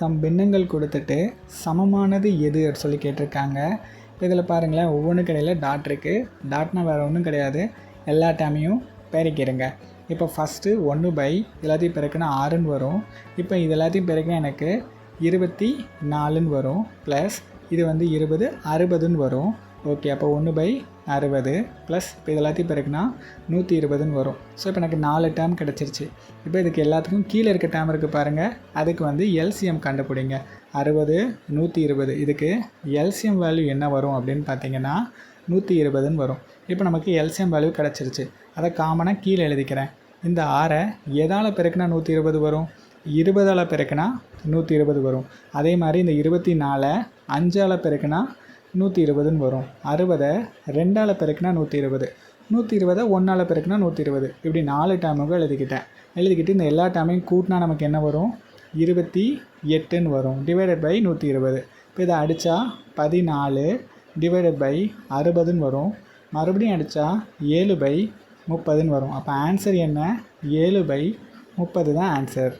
Some பின்னங்கள் கொடுத்துட்டு சமமானது எது சொல்லி கேட்டிருக்காங்க. இதில் பாருங்களேன், ஒவ்வொன்றுக்கு இடையில் டாட் இருக்குது. டாட்னா வேறு ஒன்றும் கிடையாது, எல்லா டைமையும் பெருக்கிடுங்க. இப்போ ஃபஸ்ட்டு 1/, எல்லாத்தையும் பெருக்கினா 6ன்னு வரும். இப்போ இது எல்லாத்தையும் பெருக்கினா எனக்கு 24ன்னு வரும். ப்ளஸ் இது வந்து 20 60ன்னு வரும். ஓகே, அப்போ 1/60 ப்ளஸ் இப்போ இது எல்லாத்தையும் பெருக்கினா 120ன்னு வரும். ஸோ இப்போ எனக்கு 4 டேர்ம் கிடச்சிருச்சு. இப்போ இதுக்கு எல்லாத்துக்கும் கீழே இருக்க டேர்ம் இருக்குது பாருங்கள், அதுக்கு வந்து எல்சிஎம் கண்டுபிடிங்க. 60 120, இதுக்கு எல்சிஎம் வேல்யூ என்ன வரும் அப்படின்னு பார்த்தீங்கன்னா 120ன்னு வரும். இப்போ நமக்கு எல்சிஎம் வேல்யூ கிடச்சிருச்சு. அதை காமனாக கீழே எழுதிக்கிறேன். இந்த 6 எதால் பெருக்கினா 120 வரும்? 20ஆல் பெருக்கினா 120 வரும். அதே மாதிரி இந்த 24 5ஆல் பெருக்கினா 120ன்னு வரும். 60 2ஆல் பெருக்கினா 120, 120 1ஆல் பெருக்கினா 120. இப்படி 4 டேர்முக்கு எழுதிக்கிட்டு இந்த எல்லா டேர்மையும் கூட்டினா நமக்கு என்ன வரும்? 28ன்னு வரும். Divided by 120. இப்போ இதை அடித்தா 14 டிவைடட் பை 60ன்னு வரும். மறுபடியும் அடித்தா 7/30ன்னு வரும். அப்போ ஆன்சர் என்ன? 7/30 தான் ஆன்சர்.